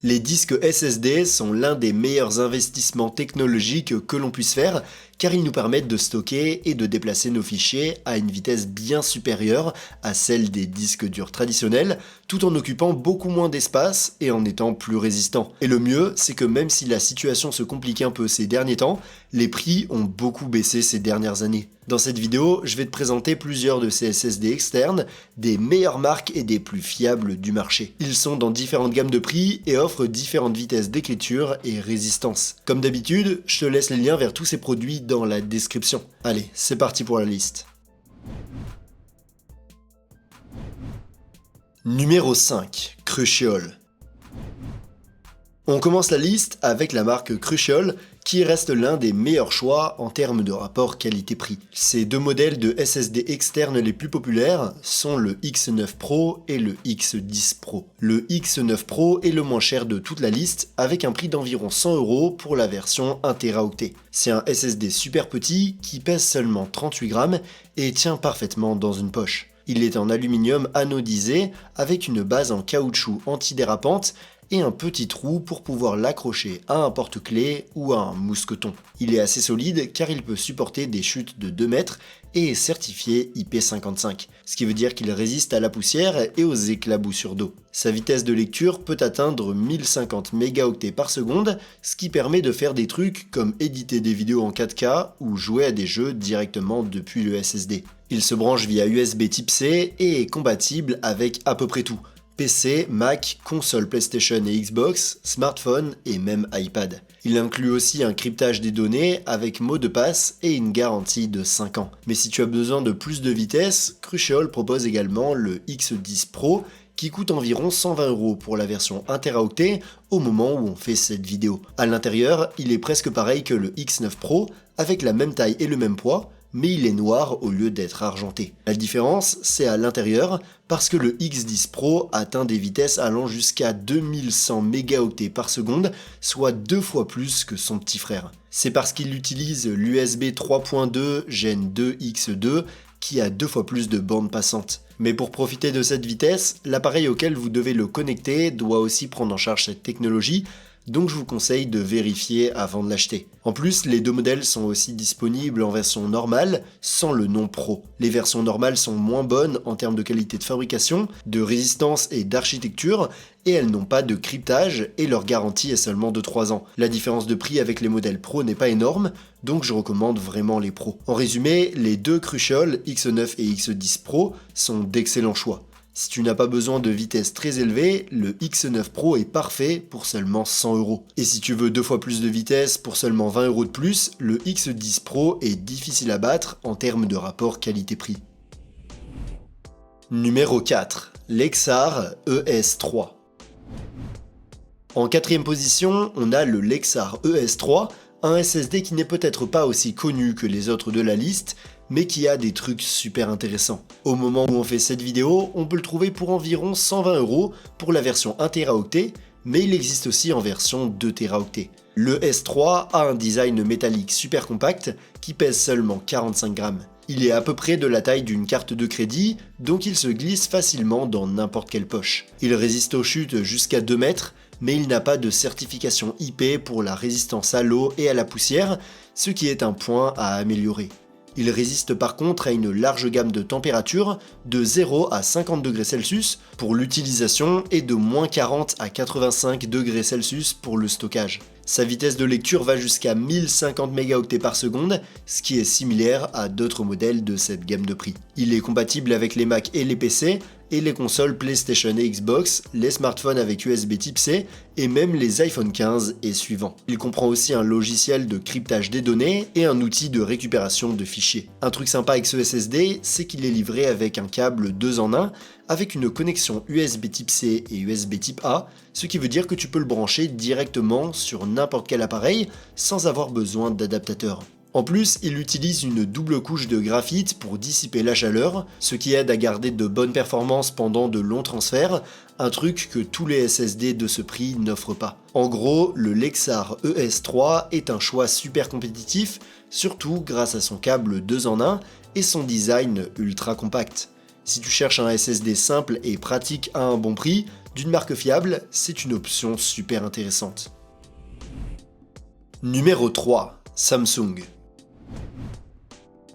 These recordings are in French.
Les disques SSD sont l'un des meilleurs investissements technologiques que l'on puisse faire car ils nous permettent de stocker et de déplacer nos fichiers à une vitesse bien supérieure à celle des disques durs traditionnels tout en occupant beaucoup moins d'espace et en étant plus résistants. Et le mieux, c'est que même si la situation se complique un peu ces derniers temps, les prix ont beaucoup baissé ces dernières années. Dans cette vidéo, je vais te présenter plusieurs de ces SSD externes, des meilleures marques et des plus fiables du marché. Ils sont dans différentes gammes de prix et offrent différentes vitesses d'écriture et résistance. Comme d'habitude, je te laisse les liens vers tous ces produits dans la description. Allez, c'est parti pour la liste. Numéro 5, Crucial. On commence la liste avec la marque Crucial, qui reste l'un des meilleurs choix en termes de rapport qualité-prix. Ces deux modèles de SSD externes les plus populaires sont le X9 Pro et le X10 Pro. Le X9 Pro est le moins cher de toute la liste, avec un prix d'environ 100 € pour la version 1 Teraoctet. C'est un SSD super petit qui pèse seulement 38 grammes et tient parfaitement dans une poche. Il est en aluminium anodisé avec une base en caoutchouc antidérapante et un petit trou pour pouvoir l'accrocher à un porte-clés ou à un mousqueton. Il est assez solide car il peut supporter des chutes de 2 mètres et est certifié IP55, ce qui veut dire qu'il résiste à la poussière et aux éclaboussures d'eau. Sa vitesse de lecture peut atteindre 1050 mégaoctets par seconde, ce qui permet de faire des trucs comme éditer des vidéos en 4K ou jouer à des jeux directement depuis le SSD. Il se branche via USB Type C et est compatible avec à peu près tout. PC, Mac, console PlayStation et Xbox, smartphone et même iPad. Il inclut aussi un cryptage des données avec mot de passe et une garantie de 5 ans. Mais si tu as besoin de plus de vitesse, Crucial propose également le X10 Pro qui coûte environ 120 € pour la version 1 Teraoctet au moment où on fait cette vidéo. À l'intérieur, il est presque pareil que le X9 Pro avec la même taille et le même poids, mais il est noir au lieu d'être argenté. La différence, c'est à l'intérieur, parce que le X10 Pro atteint des vitesses allant jusqu'à 2100 mégaoctets par seconde, soit 2 fois plus que son petit frère. C'est parce qu'il utilise l'USB 3.2 Gen 2 X2 qui a 2 fois plus de bandes passantes. Mais pour profiter de cette vitesse, l'appareil auquel vous devez le connecter doit aussi prendre en charge cette technologie, donc je vous conseille de vérifier avant de l'acheter. En plus, les deux modèles sont aussi disponibles en version normale, sans le nom Pro. Les versions normales sont moins bonnes en termes de qualité de fabrication, de résistance et d'architecture, et elles n'ont pas de cryptage et leur garantie est seulement de 3 ans. La différence de prix avec les modèles Pro n'est pas énorme, donc je recommande vraiment les Pro. En résumé, les deux Crucial, X9 et X10 Pro, sont d'excellents choix. Si tu n'as pas besoin de vitesse très élevée, le X9 Pro est parfait pour seulement 100 €. Et si tu veux 2 fois plus de vitesse pour seulement 20 € de plus, le X10 Pro est difficile à battre en termes de rapport qualité-prix. Numéro 4. Lexar ES3. En quatrième position, on a le Lexar ES3, un SSD qui n'est peut-être pas aussi connu que les autres de la liste, mais qui a des trucs super intéressants. Au moment où on fait cette vidéo, on peut le trouver pour environ 120 € pour la version 1 Teraoctet, mais il existe aussi en version 2 Teraoctet. Le S3 a un design métallique super compact qui pèse seulement 45 grammes. Il est à peu près de la taille d'une carte de crédit, donc il se glisse facilement dans n'importe quelle poche. Il résiste aux chutes jusqu'à 2 mètres, mais il n'a pas de certification IP pour la résistance à l'eau et à la poussière, ce qui est un point à améliorer. Il résiste par contre à une large gamme de températures, de 0 à 50 degrés Celsius pour l'utilisation et de moins 40 à 85 degrés Celsius pour le stockage. Sa vitesse de lecture va jusqu'à 1050 mégaoctets par seconde, ce qui est similaire à d'autres modèles de cette gamme de prix. Il est compatible avec les Mac et les PC, et les consoles PlayStation et Xbox, les smartphones avec USB Type C et même les iPhone 15 et suivants. Il comprend aussi un logiciel de cryptage des données et un outil de récupération de fichiers. Un truc sympa avec ce SSD, c'est qu'il est livré avec un câble 2 en 1 avec une connexion USB Type C et USB Type A, ce qui veut dire que tu peux le brancher directement sur n'importe quel appareil sans avoir besoin d'adaptateur. En plus, il utilise une double couche de graphite pour dissiper la chaleur, ce qui aide à garder de bonnes performances pendant de longs transferts, un truc que tous les SSD de ce prix n'offrent pas. En gros, le Lexar ES3 est un choix super compétitif, surtout grâce à son câble 2 en 1 et son design ultra compact. Si tu cherches un SSD simple et pratique à un bon prix, D'une marque fiable, c'est une option super intéressante. Numéro 3, Samsung.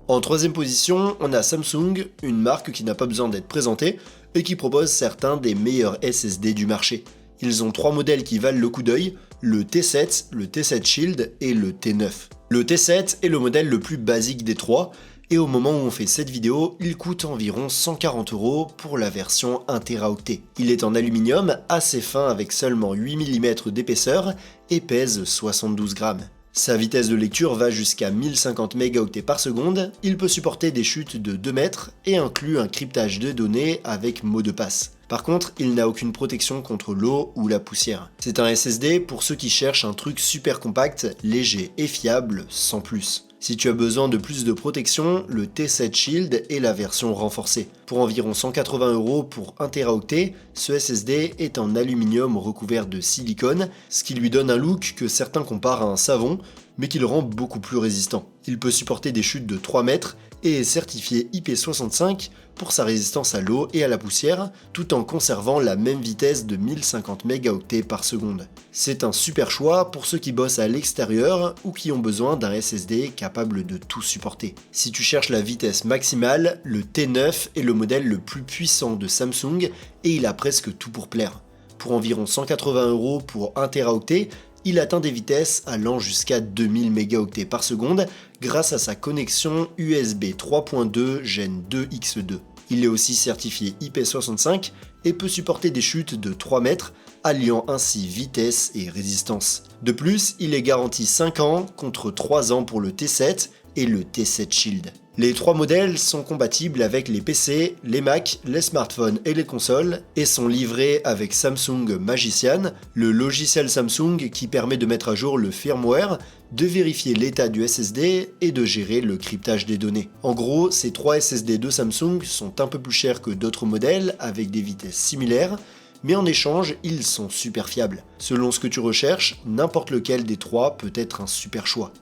En troisième position, on a Samsung, une marque qui n'a pas besoin d'être présentée et qui propose certains des meilleurs SSD du marché. Ils ont 3 modèles qui valent le coup d'œil, le T7, le T7 Shield et le T9. Le T7 est le modèle le plus basique des 3, et au moment où on fait cette vidéo, il coûte environ 140 € pour la version 1 Teraoctet. Il est en aluminium assez fin avec seulement 8 mm d'épaisseur et pèse 72 grammes. Sa vitesse de lecture va jusqu'à 1050 mégaoctets par seconde, il peut supporter des chutes de 2 mètres et inclut un cryptage de données avec mot de passe. Par contre, il n'a aucune protection contre l'eau ou la poussière. C'est un SSD pour ceux qui cherchent un truc super compact, léger et fiable, sans plus. Si tu as besoin de plus de protection, le T7 Shield est la version renforcée. Pour environ 180 € pour 1 Teraoctet, ce SSD est en aluminium recouvert de silicone, ce qui lui donne un look que certains comparent à un savon, mais qui le rend beaucoup plus résistant. Il peut supporter des chutes de 3 mètres et est certifié IP65 pour sa résistance à l'eau et à la poussière, tout en conservant la même vitesse de 1050 mégaoctets par seconde. C'est un super choix pour ceux qui bossent à l'extérieur ou qui ont besoin d'un SSD capable de tout supporter. Si tu cherches la vitesse maximale, le T9 est le modèle le plus puissant de Samsung et il a presque tout pour plaire. Pour environ 180 € pour 1 Teraoctet, il atteint des vitesses allant jusqu'à 2000 mégaoctets par seconde grâce à sa connexion USB 3.2 Gen 2X2. Il est aussi certifié IP65 et peut supporter des chutes de 3 mètres, alliant ainsi vitesse et résistance. De plus, il est garanti 5 ans contre 3 ans pour le T7 et le T7 Shield. Les 3 modèles sont compatibles avec les PC, les Mac, les smartphones et les consoles et sont livrés avec Samsung Magician, le logiciel Samsung qui permet de mettre à jour le firmware, de vérifier l'état du SSD et de gérer le cryptage des données. En gros, ces 3 SSD de Samsung sont un peu plus chers que d'autres modèles avec des vitesses similaires, mais en échange, ils sont super fiables. Selon ce que tu recherches, n'importe lequel des 3 peut être un super choix.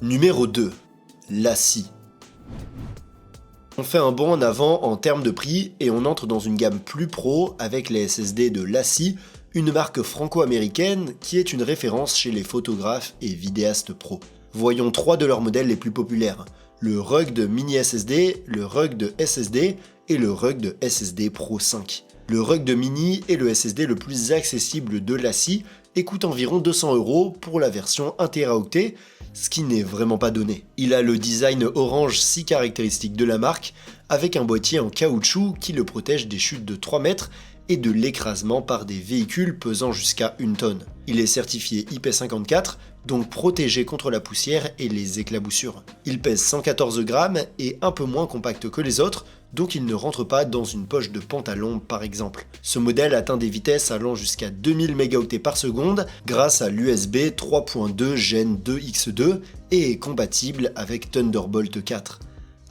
Numéro 2. l'Aci. On fait un bond en avant en termes de prix et on entre dans une gamme plus pro avec les SSD de l'Aci, une marque franco-américaine qui est une référence chez les photographes et vidéastes pro. Voyons 3 de leurs modèles les plus populaires, le Rugged Mini SSD, le Rugged SSD et le Rugged SSD Pro 5. Le Rugged Mini est le SSD le plus accessible de l'Aci et coûte environ 200 € pour la version 1 Teraoctet, ce qui n'est vraiment pas donné. Il a le design orange si caractéristique de la marque, avec un boîtier en caoutchouc qui le protège des chutes de 3 mètres et de l'écrasement par des véhicules pesant jusqu'à 1 tonne. Il est certifié IP54, donc protégé contre la poussière et les éclaboussures. Il pèse 114 grammes et un peu moins compact que les autres, donc il ne rentre pas dans une poche de pantalon par exemple. Ce modèle atteint des vitesses allant jusqu'à 2000 mégaoctets par seconde grâce à l'USB 3.2 Gen 2X2 et est compatible avec Thunderbolt 4.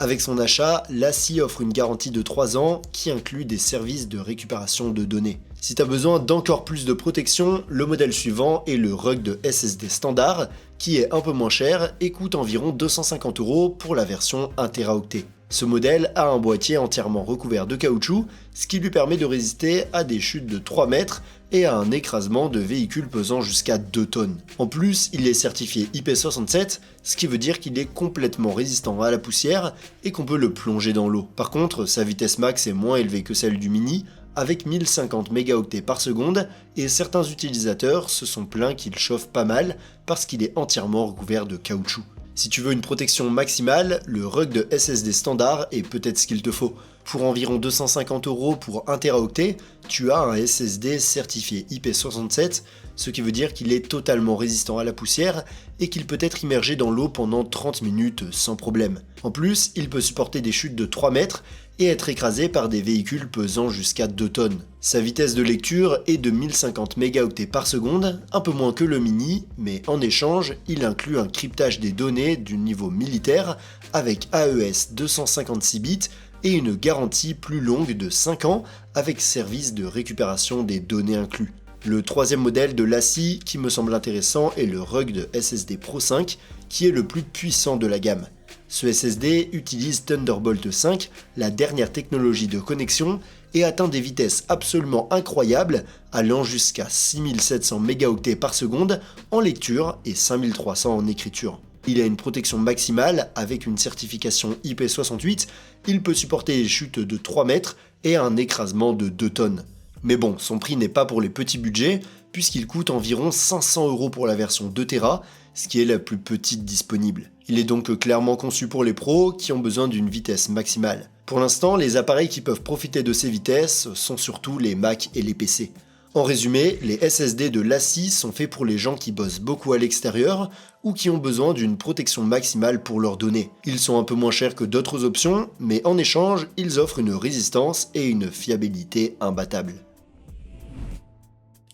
Avec son achat, l'Aci offre une garantie de 3 ans qui inclut des services de récupération de données. Si tu as besoin d'encore plus de protection, le modèle suivant est le Rugged SSD standard qui est un peu moins cher et coûte environ 250 € pour la version 1 Teraoctet. Ce modèle a un boîtier entièrement recouvert de caoutchouc, ce qui lui permet de résister à des chutes de 3 mètres et à un écrasement de véhicules pesant jusqu'à 2 tonnes. En plus, il est certifié IP67, ce qui veut dire qu'il est complètement résistant à la poussière et qu'on peut le plonger dans l'eau. Par contre, sa vitesse max est moins élevée que celle du Mini, avec 1050 mégaoctets par seconde, et certains utilisateurs se sont plaints qu'il chauffe pas mal parce qu'il est entièrement recouvert de caoutchouc. Si tu veux une protection maximale, le Rugged SSD standard est peut-être ce qu'il te faut. Pour environ 250 € pour 1 Teraoctet, tu as un SSD certifié IP67, ce qui veut dire qu'il est totalement résistant à la poussière et qu'il peut être immergé dans l'eau pendant 30 minutes sans problème. En plus, il peut supporter des chutes de 3 mètres et être écrasé par des véhicules pesant jusqu'à 2 tonnes. Sa vitesse de lecture est de 1050 mégaoctets par seconde, un peu moins que le Mini, mais en échange, il inclut un cryptage des données du niveau militaire avec AES 256 bits et une garantie plus longue de 5 ans avec service de récupération des données inclus. Le troisième modèle de l'Aci qui me semble intéressant est le Rugged SSD Pro 5 qui est le plus puissant de la gamme. Ce SSD utilise Thunderbolt 5, la dernière technologie de connexion, et atteint des vitesses absolument incroyables, allant jusqu'à 6700 mégaoctets par seconde en lecture et 5300 en écriture. Il a une protection maximale avec une certification IP68, il peut supporter des chutes de 3 mètres et un écrasement de 2 tonnes. Mais bon, son prix n'est pas pour les petits budgets, puisqu'il coûte environ 500 € pour la version 2 Tera, ce qui est la plus petite disponible. Il est donc clairement conçu pour les pros qui ont besoin d'une vitesse maximale. Pour l'instant, les appareils qui peuvent profiter de ces vitesses sont surtout les Mac et les PC. En résumé, les SSD de l'ASI sont faits pour les gens qui bossent beaucoup à l'extérieur ou qui ont besoin d'une protection maximale pour leurs données. Ils sont un peu moins chers que d'autres options, mais en échange, ils offrent une résistance et une fiabilité imbattables.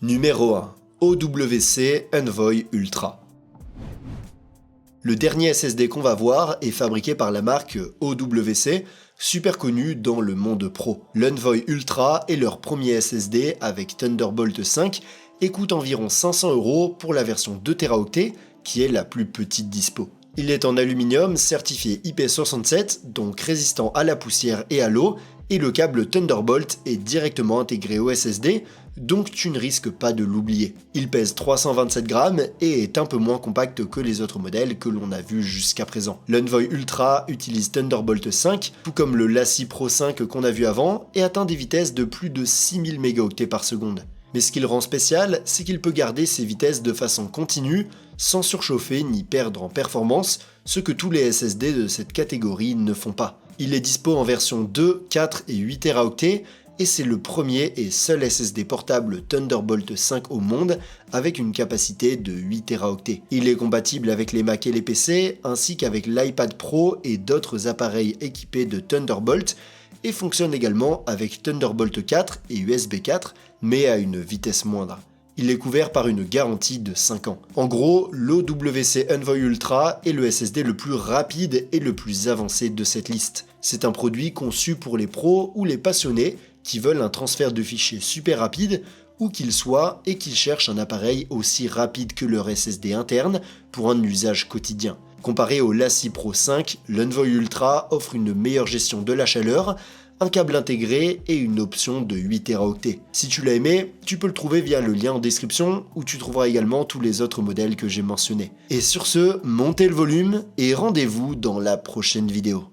Numéro 1. OWC Envoy Ultra. Le dernier SSD qu'on va voir est fabriqué par la marque OWC, super connue dans le monde pro. L'Envoy Ultra est leur premier SSD avec Thunderbolt 5 et coûte environ 500 € pour la version 2 Teraoctets, qui est la plus petite dispo. Il est en aluminium certifié IP67, donc résistant à la poussière et à l'eau, et le câble Thunderbolt est directement intégré au SSD, donc tu ne risques pas de l'oublier. Il pèse 327 grammes et est un peu moins compact que les autres modèles que l'on a vus jusqu'à présent. L'Envoy Ultra utilise Thunderbolt 5, tout comme le LaCie Pro 5 qu'on a vu avant, et atteint des vitesses de plus de 6000 mégaoctets par seconde. Mais ce qui le rend spécial, c'est qu'il peut garder ses vitesses de façon continue, sans surchauffer ni perdre en performance, ce que tous les SSD de cette catégorie ne font pas. Il est dispo en version 2, 4 et 8 Teraoctets, et c'est le premier et seul SSD portable Thunderbolt 5 au monde avec une capacité de 8 Teraoctets. Il est compatible avec les Mac et les PC, ainsi qu'avec l'iPad Pro et d'autres appareils équipés de Thunderbolt, et fonctionne également avec Thunderbolt 4 et USB 4, mais à une vitesse moindre. Il est couvert par une garantie de 5 ans. En gros, l'OWC Envoy Ultra est le SSD le plus rapide et le plus avancé de cette liste. C'est un produit conçu pour les pros ou les passionnés qui veulent un transfert de fichiers super rapide, où qu'ils soient, et qui cherchent un appareil aussi rapide que leur SSD interne pour un usage quotidien. Comparé au LaCie Pro 5, l'Envoy Ultra offre une meilleure gestion de la chaleur, un câble intégré et une option de 8 Teraoctets. Si tu l'as aimé, tu peux le trouver via le lien en description où tu trouveras également tous les autres modèles que j'ai mentionnés. Et sur ce, montez le volume et rendez-vous dans la prochaine vidéo.